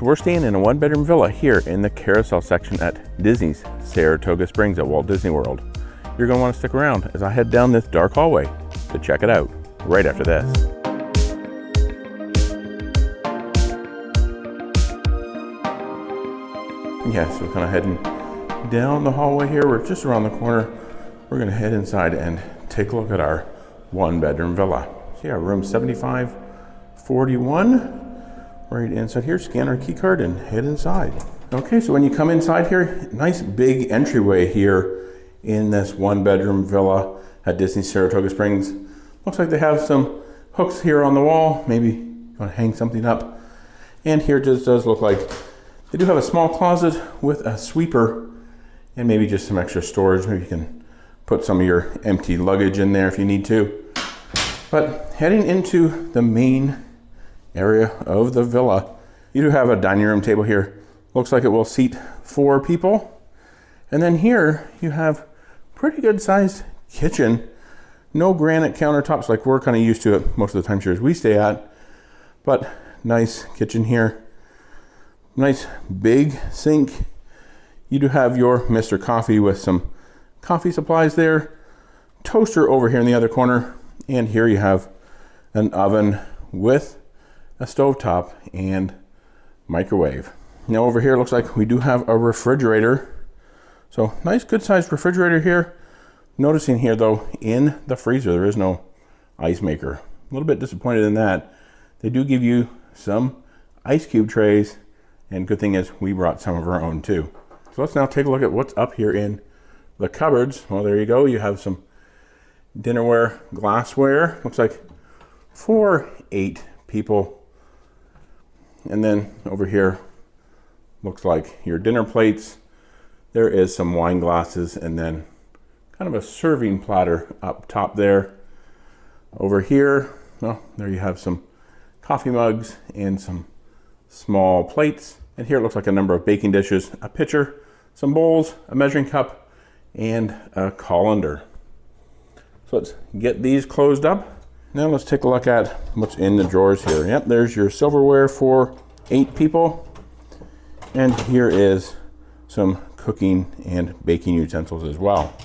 So we're staying in a one-bedroom villa here in the carousel section at Disney's Saratoga Springs at Walt Disney World. You're going to want to stick around as I head down this dark hallway to check it out right after this. Yeah, so we're kind of heading down the hallway here. We're just around the corner. We're going to head inside and take a look at our one-bedroom villa. So yeah, room 7541. Right inside here, scan our key card and head inside. Okay, so when you come inside here, nice big entryway here in this one-bedroom villa at Disney Saratoga Springs. Looks like they have some hooks here on the wall. Maybe you want to hang something up. And here it just does look like they do have a small closet with a sweeper and maybe just some extra storage. Maybe you can put some of your empty luggage in there if you need to. But heading into the main area of the villa, you do have a dining room table here. Looks like it will seat 4 people. And then here you have pretty good sized kitchen. No granite countertops like we're kind of used to at most of the timeshares we stay at, but nice kitchen here. Nice big sink. You do have your Mr. Coffee with some coffee supplies there. Toaster over here in the other corner. And here you have an oven with a stovetop and microwave. Now over here, it looks like we do have a refrigerator. So nice good sized refrigerator here. Noticing here though, in the freezer, there is no ice maker. A little bit disappointed in that. They do give you some ice cube trays, and good thing is we brought some of our own too. So let's now take a look at what's up here in the cupboards. Well, there you go. You have some dinnerware, glassware. Looks like for 8 people. And then over here, looks like your dinner plates. There is some wine glasses and then kind of a serving platter up top there. Over here, well, there you have some coffee mugs and some small plates. And here it looks like a number of baking dishes, a pitcher, some bowls, a measuring cup, and a colander. So let's get these closed up. Now let's take a look at what's in the drawers here. Yep, there's your silverware for 8 people. And here is some cooking and baking utensils as well.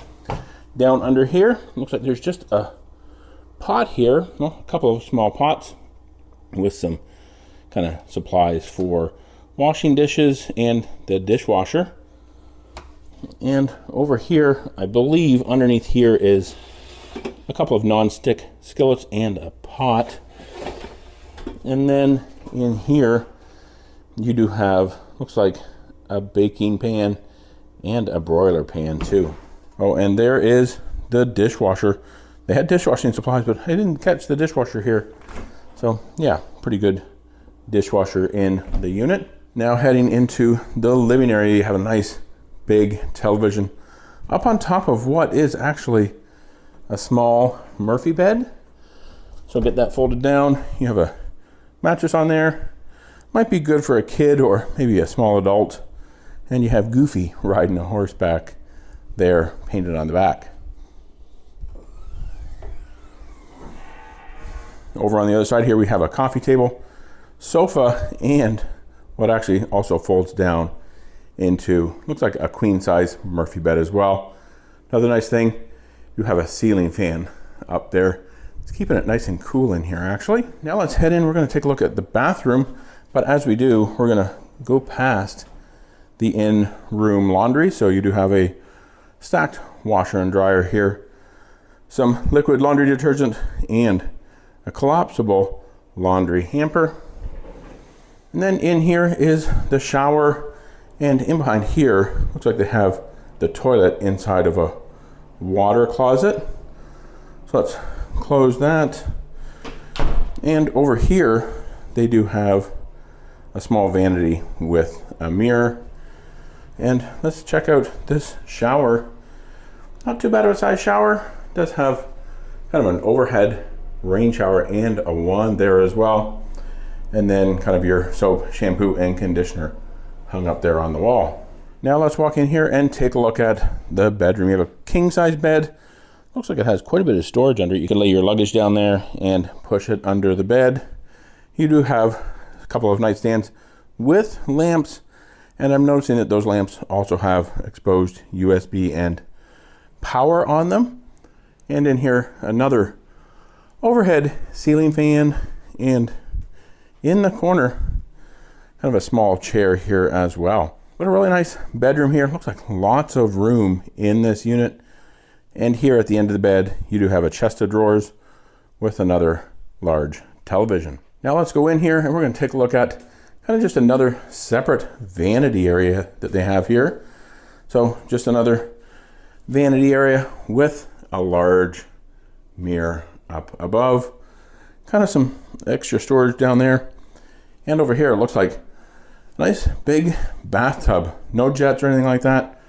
Down under here, looks like there's just a pot here, well, a couple of small pots with some kind of supplies for washing dishes and the dishwasher. And over here, I believe underneath here is a couple of non-stick skillets and a pot. And then in here, you do have, looks like a baking pan and a broiler pan too. Oh, and there is the dishwasher. They had dishwashing supplies, but I didn't catch the dishwasher here. So yeah, pretty good dishwasher in the unit. Now heading into the living area, you have a nice big television up on top of what is actually a small Murphy bed. So get that folded down. You have a mattress on there. Might be good for a kid or maybe a small adult. And you have Goofy riding a horseback there, painted on the back. Over on the other side here, we have a coffee table, sofa, and what actually also folds down into, looks like a queen size Murphy bed as well. Another nice thing, you have a ceiling fan up there. It's keeping it nice and cool in here actually. Now let's head in. We're going to take a look at the bathroom, but as we do, we're going to go past the in-room laundry. So you do have a stacked washer and dryer here, some liquid laundry detergent, and a collapsible laundry hamper. And then in here is the shower, and in behind here, looks like they have the toilet inside of a water closet. So let's close that. And over here, they do have a small vanity with a mirror. And let's check out this shower. Not too bad of a size shower. It does have kind of an overhead rain shower and a wand there as well. And then kind of your soap, shampoo, and conditioner hung up there on the wall. Now let's walk in here and take a look at the bedroom. You have a king size bed. Looks like it has quite a bit of storage under it. You can lay your luggage down there and push it under the bed. You do have a couple of nightstands, with lamps, and I'm noticing that those lamps also have exposed USB and power on them. And in here, another overhead ceiling fan, and in the corner, kind of a small chair here as well. But a really nice bedroom here. Looks like lots of room in this unit. And here at the end of the bed, you do have a chest of drawers with another large television. Now let's go in here and we're going to take a look at kind of just another separate vanity area that they have here. So just another vanity area with a large mirror up above. Kind of some extra storage down there. And over here, it looks like a nice big bathtub. No jets or anything like that.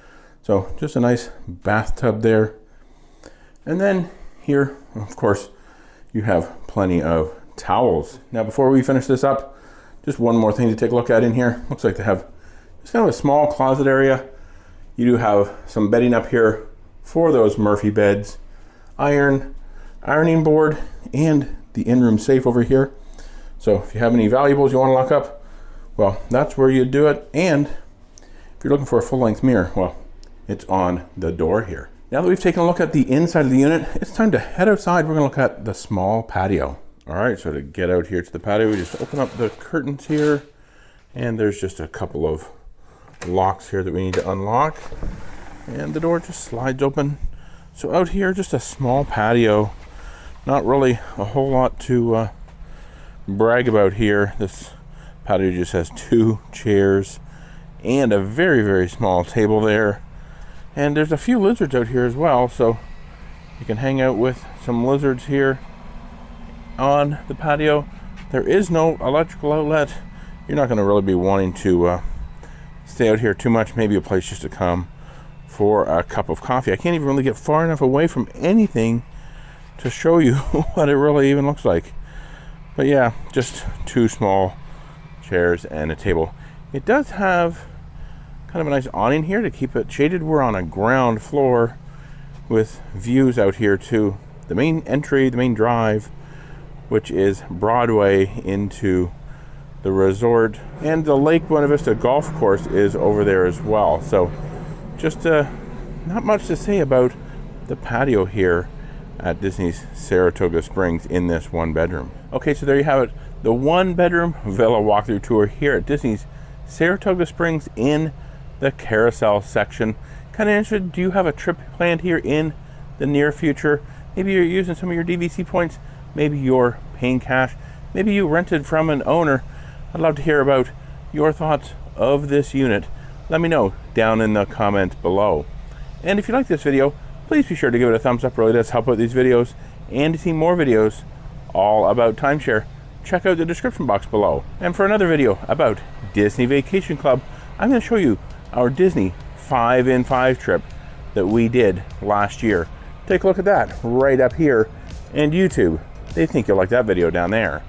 So just a nice bathtub there. And then here, of course, you have plenty of towels. Now, before we finish this up, just one more thing to take a look at in here. Looks like they have just kind of a small closet area. You do have some bedding up here for those Murphy beds, ironing board, and the in-room safe over here. So if you have any valuables you want to lock up, well, that's where you do it. And if you're looking for a full-length mirror, well, it's on the door here. Now that we've taken a look at the inside of the unit, it's time to head outside. We're going to look at the small patio. All right, so to get out here to the patio, we just open up the curtains here, and there's just a couple of locks here that we need to unlock, and the door just slides open. So out here, just a small patio. Not really a whole lot to brag about here. This patio just has 2 chairs and a very, very small table there. And there's a few lizards out here as well, so you can hang out with some lizards here on the patio. There is no electrical outlet. You're not going to really be wanting to stay out here too much. Maybe a place just to come for a cup of coffee. I can't even really get far enough away from anything to show you what it really even looks like. But yeah, just 2 small chairs and a table. It does have kind of a nice awning here to keep it shaded. We're on a ground floor with views out here to the main entry, the main drive, which is Broadway into the resort. And the Lake Buena Vista golf course is over there as well. So just not much to say about the patio here at Disney's Saratoga Springs in this 1-bedroom. Okay, so there you have it. The 1-bedroom villa walkthrough tour here at Disney's Saratoga Springs in the carousel section. Kind of interested, do you have a trip planned here in the near future? Maybe you're using some of your DVC points. Maybe you're paying cash. Maybe you rented from an owner. I'd love to hear about your thoughts of this unit. Let me know down in the comments below. And if you like this video, please be sure to give it a thumbs up. It really does help out these videos. And to see more videos all about timeshare, check out the description box below. And for another video about Disney Vacation Club, I'm going to show you our Disney 5-in-5 trip that we did last year. Take a look at that right up here. And YouTube, they think you'll like that video down there.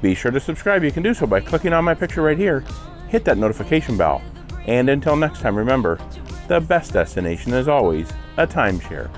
Be sure to subscribe. You can do so by clicking on my picture right here. Hit that notification bell. And until next time, remember, the best destination is always a timeshare.